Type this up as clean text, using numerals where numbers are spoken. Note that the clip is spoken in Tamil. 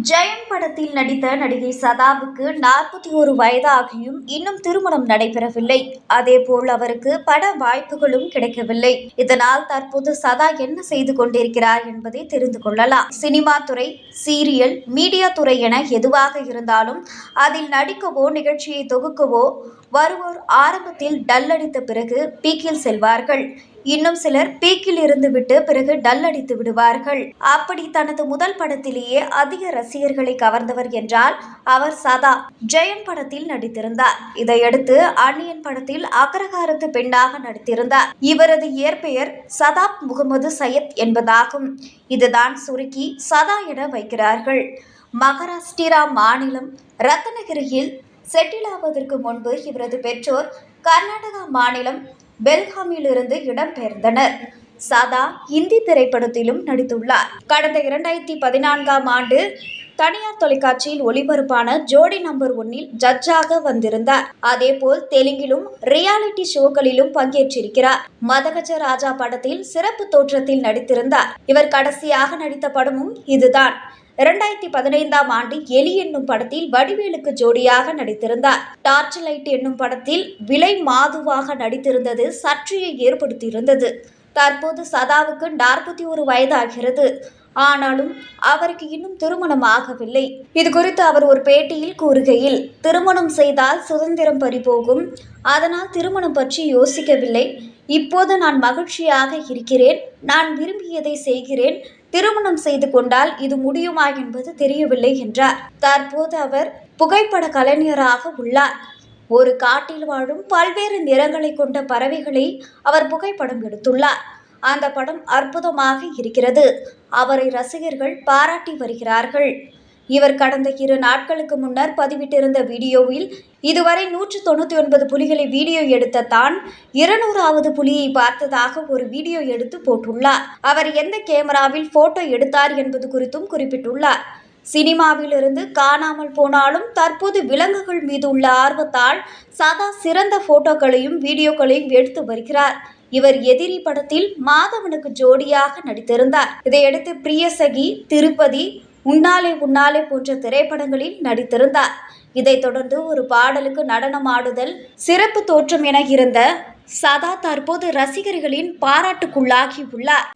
ஜெயம் படத்தில் நடித்த நடிகை சதாவுக்கு 41 வயதாகியும் இன்னும் திருமணம் நடைபெறவில்லை. அதேபோல் அவருக்கு பட வாய்ப்புகளும் கிடைக்கவில்லை. இதனால் தற்போது சதா என்ன செய்து கொண்டிருக்கிறார் என்பதை தெரிந்து கொள்ளலாம். சினிமா துறை, சீரியல், மீடியா துறை என எதுவாக இருந்தாலும் அதில் நடிக்கவோ நிகழ்ச்சியை தொகுக்கவோ வருவோர் ஆரம்பத்தில் டல் அடித்த பிறகு பீக்கில் செல்வார்கள். இன்னும் சிலர் பீக்கில் இருந்து விட்டு பிறகு டல் அடித்து விடுவார்கள். அப்படி தனது முதல் படத்திலேயே அதிக ரசிகர்களை கவர்ந்தவர் என்றால் அவர் சதா. ஜெயம் படத்தில் நடித்திருந்தார். இதையடுத்து அந்நியன் படத்தில் அக்ரஹாரத்து பெண்ணாக நடித்திருந்தார். இவரது இயற்பெயர் சதாப் முகமது சையத் என்பதாகும். இதுதான் சுருக்கி சதா என வைக்கிறார்கள். மகாராஷ்டிரா மாநிலம் ரத்னகிரியில் செட்டில் ஆவதற்கு முன்பு இவரது பெற்றோர் கர்நாடகா மாநிலம் பெல்காமிலிருந்து இடம்பெயர்ந்தனர். சதா இந்தி திரைப்படத்திலும் நடித்துள்ளார். கடந்த 2014ஆம் ஆண்டு தனியார் தொலைக்காட்சியில் ஒளிபரப்பான ஜோடி நம்பர் 1 ஜட்ஜாக வந்திருந்தார். அதேபோல் தெலுங்கிலும் ரியாலிட்டி ஷோக்களிலும் பங்கேற்றிருக்கிறார். மதகஜ ராஜா படத்தில் சிறப்பு தோற்றத்தில் நடித்திருந்தார். இவர் கடைசியாக நடித்த படமும் இதுதான். 2015ஆம் ஆண்டு எலி என்னும் படத்தில் வடிவேலுக்கு ஜோடியாக நடித்திருந்தார். டார்ச் லைட் என்னும் படத்தில் விலை மாதுவாக நடித்திருந்தது சர்ச்சையை ஏற்படுத்தியிருந்தது. தற்போது சதாவுக்கு 41 வயதாகிறது. ஆனாலும் அவருக்கு இன்னும் திருமணம் ஆகவில்லை. இது குறித்து அவர் ஒரு பேட்டியில் கூறுகையில், திருமணம் செய்தால் சுதந்திரம் பறிபோகும். அதனால் திருமணம் பற்றி யோசிக்கவில்லை. இப்போது நான் மகிழ்ச்சியாக இருக்கிறேன். நான் விரும்பியதை செய்கிறேன். திருமணம் செய்து கொண்டால் இது முடியுமா என்பது தெரியவில்லை என்றார். தற்போது அவர் புகைப்பட கலைஞராக உள்ளார். ஒரு காட்டில் வாழும் பல்வேறு நிறங்களை கொண்ட பறவைகளை அவர் புகைப்படம் எடுத்துள்ளார். அந்த படம் அற்புதமாக இருக்கிறது. அவரை ரசிகர்கள் பாராட்டி வருகிறார்கள். இவர் கடந்த 2 நாட்களுக்கு முன்னர் பதிவிட்டிருந்த வீடியோவில் இதுவரை 199 புலிகளை வீடியோ எடுத்த தான் 200வது புலியை பார்த்ததாக ஒரு வீடியோ எடுத்து போட்டுள்ளார். அவர் எந்த கேமராவில் போட்டோ எடுத்தார் என்பது குறித்தும் குறிப்பிட்டுள்ளார். சினிமாவில் இருந்து காணாமல் போனாலும் தற்போது விலங்குகள் மீது உள்ள ஆர்வத்தால் சதா சிறந்த போட்டோக்களையும் வீடியோக்களையும் எடுத்து வருகிறார். இவர் எதிரி படத்தில் மாதவனுக்கு ஜோடியாக நடித்திருந்தார். இதையடுத்து பிரியசகி, திருப்பதி, உன்னாலே உன்னாலே போன்ற திரைப்படங்களில் நடித்திருந்தார். இதைத் தொடர்ந்து ஒரு பாடலுக்கு நடனமாடுதல் சிறப்பு தோற்றம் என இருந்த சதா தற்போது ரசிகர்களின் பாராட்டுக்குள்ளாகி உள்ளார்.